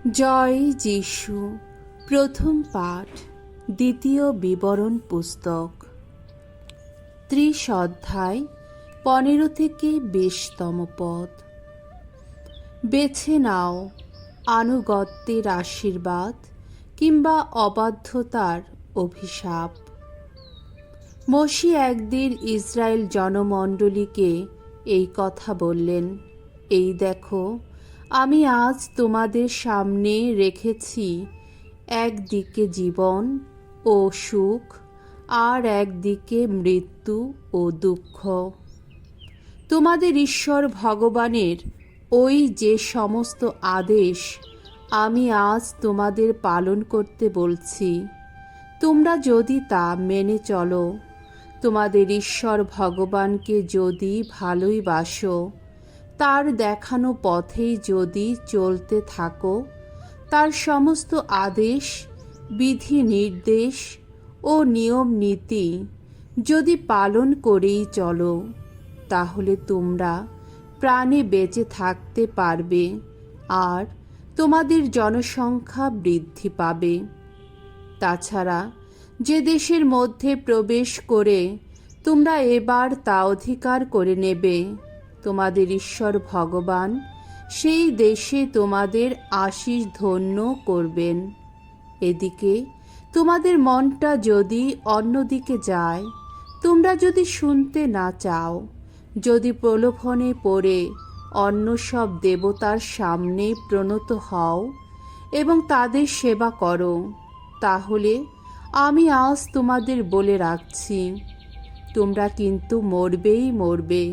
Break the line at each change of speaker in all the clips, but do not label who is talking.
জয় যিশু। প্রথম পাঠ, দ্বিতীয় বিবরণ পুস্তক, 30 অধ্যায়, 15 থেকে 20তম পদ। বেছে নাও আনুগত্যের আশীর্বাদ কিংবা অবাধ্যতার অভিশাপ। মসিহ একদিন ইসরায়েল জনমণ্ডলীকে এই কথা বললেন, এই দেখো, আমি আজ তোমাদের সামনে রেখেছি একদিকে জীবন ও সুখ, আর একদিকে মৃত্যু ও দুঃখ। তোমাদের ঈশ্বর ভগবানের ওই যে সমস্ত আদেশ আমি আজ তোমাদের পালন করতে বলছি, তোমরা যদি তা মেনে চলো, তোমাদের ঈশ্বর ভগবানকে যদি ভালোই বাসো, তার দেখানো পথেই যদি চলতে থাকো, তার সমস্ত আদেশ, বিধি নির্দেশ ও নিয়ম নীতি যদি পালন করেই চলো, তাহলে তোমরা প্রাণে বেঁচে থাকতে পারবে আর তোমাদের জনসংখ্যা বৃদ্ধি পাবে। তাছাড়া যে দেশের মধ্যে প্রবেশ করে তোমরা এবার তা অধিকার করে নেবে, তোমাদের ঈশ্বর ভগবান সেই দেশে তোমাদের আশীষ ধন্য করবেন। এদিকে তোমাদের মনটা যদি অন্যদিকে যায়, তোমরা যদি শুনতে না চাও, যদি প্রলোভনে পড়ে অন্য সব দেবতার সামনে প্রণত হও এবং তাদের সেবা করো, তাহলে আমি আজ তোমাদের বলে রাখছি, তোমরা কিন্তু মরবেই মরবে।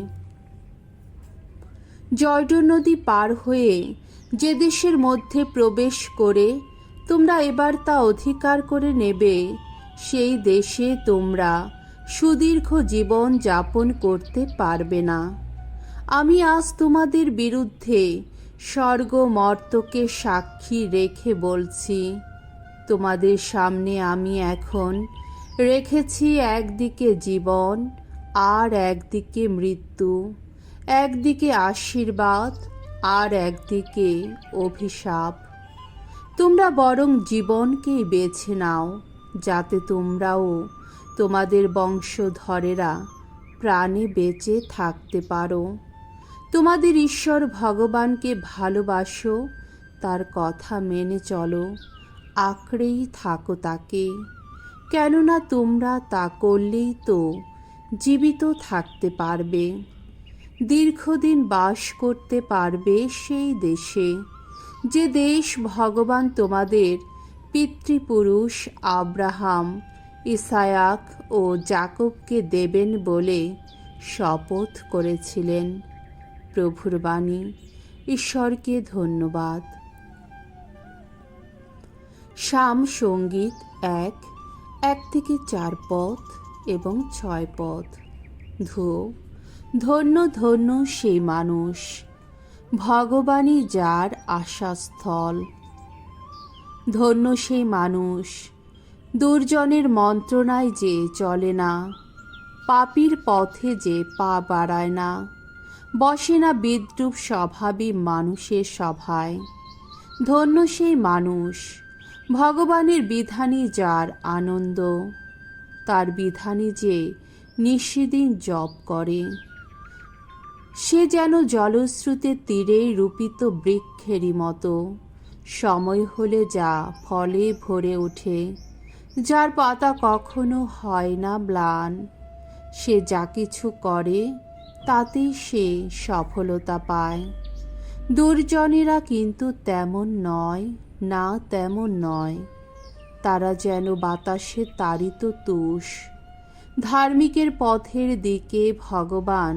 জর্ডন নদী পার হয়ে যে দেশের মধ্যে প্রবেশ করে তোমরা এবার তা অধিকার করে নেবে, সেই দেশে তোমরা সুদীর্ঘ জীবন যাপন করতে পারবে না। আমি আজ তোমাদের বিরুদ্ধে স্বর্গ মর্ত্যকে সাক্ষী রেখে বলছি, তোমাদের সামনে আমি এখন রেখেছি একদিকে জীবন আর একদিকে মৃত্যু, একদিকে আশীর্বাদ আর একদিকে অভিশাপ। তোমরা বরং জীবনকেই বেছে নাও, যাতে তোমরাও তোমাদের বংশধরেরা প্রাণে বেঁচে থাকতে পারো। তোমাদের ঈশ্বর ভগবানকে ভালোবাসো, তার কথা মেনে চলো, আঁকড়েই থাকো তাকে, কেননা তোমরা তা করলেই তো জীবিত থাকতে পারবে, দীর্ঘদিন বাস করতে পারবে সেই দেশে, যে দেশ ভগবান তোমাদের পিতৃপুরুষ আব্রাহাম, ইসায়াক ও যাকবকে দেবেন বলে শপথ করেছিলেন। প্রভুর বাণী। ঈশ্বরকে ধন্যবাদ। সাম সঙ্গীত 1 থেকে 4 পদ এবং 6 পদ। ধন্য ধন্য সেই মানুষ, ভগবানই যার আশাস্থল। ধন্য সেই মানুষ, দুর্জনের মন্ত্রণায় যে চলে না, পাপীর পথে যে পা বাড়ায় না, বসে না বিদ্রূপ স্বভাবী মানুষের সভায়। ধন্য সেই মানুষ, ভগবানের বিধানই যার আনন্দ, তার বিধানই যে নিশিদিন জপ করে। সে যেন জলস্রোতের তীরে রূপিত বৃক্ষেরই মতো, সময় হলে যা ফলে ভরে ওঠে, যার পাতা কখনো হয় না ম্লান। সে যা কিছু করে তাতেই সে সফলতা পায়। দুর্জনেরা কিন্তু তেমন নয়, না তেমন নয়, তারা যেন বাতাসে তাড়িত তুষ। ধার্মিকের পথের দিকে ভগবান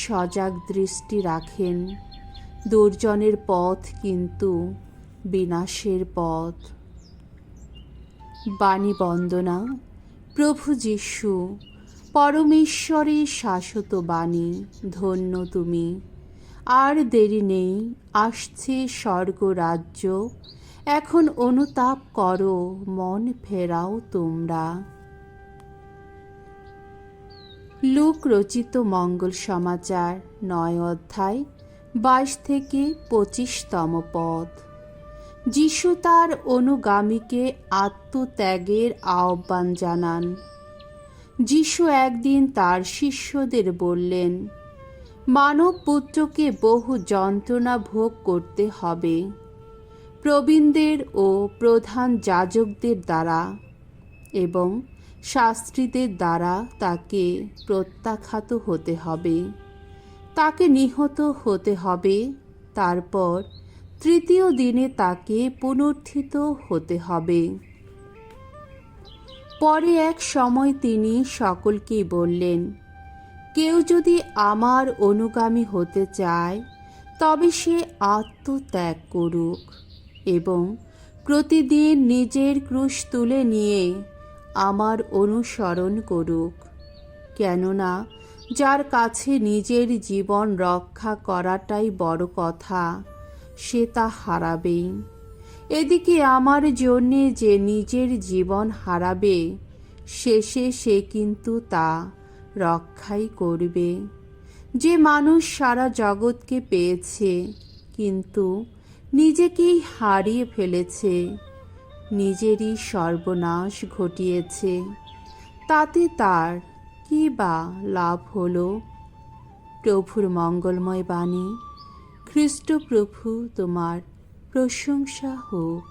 সজাগ দৃষ্টি রাখেন, দুর্জনের পথ কিন্তু বিনাশের পথ। বাণী বন্দনা। প্রভু যিশু, পরমেশ্বরের শাশ্বত বাণী, ধন্য তুমি। আর দেরি নেই, আসছে স্বর্গরাজ্য, এখন অনুতাপ করো, মন ফেরাও তোমরা। লূক রচিত মঙ্গল সমাচার 9 অধ্যায় 22 থেকে 25তম পদ। যিশু তার অনুগামীকে আত্মত্যাগের আহ্বান জানান। যিশু একদিন তার শিষ্যদের বললেন, মানব পুত্রকে বহু যন্ত্রণা ভোগ করতে হবে, প্রবীণদের ও প্রধান যাজকদের দ্বারা এবং শাস্ত্রীদের দ্বারা তাকে প্রত্যাখ্যাত হতে হবে, তাকে নিহত হতে হবে, তারপর তৃতীয় দিনে তাকে পুনরুত্থিত হতে হবে। পরে এক সময় তিনি সকলকেই বললেন, কেউ যদি আমার অনুগামী হতে চায় তবে সে আত্মত্যাগ করুক এবং প্রতিদিন নিজের ক্রুশ তুলে নিয়ে আমার অনুসরণ করুক। কেননা যার কাছে নিজের জীবন রক্ষা করাটাই বড় কথা, সে তা হারাবেই। এদিকে আমার জন্যে যে নিজের জীবন হারাবে, শেষে সে কিন্তু তা রক্ষাই করবে। যে মানুষ সারা জগৎকে পেয়েছে কিন্তু নিজেকেই হারিয়ে ফেলেছে, নিজেরই সর্বনাশ ঘটিয়েছে, তাতে তার কী বা লাভ হলো? প্রভুর মঙ্গলময় বাণী। খ্রিস্ট প্রভু তোমার প্রশংসা হোক।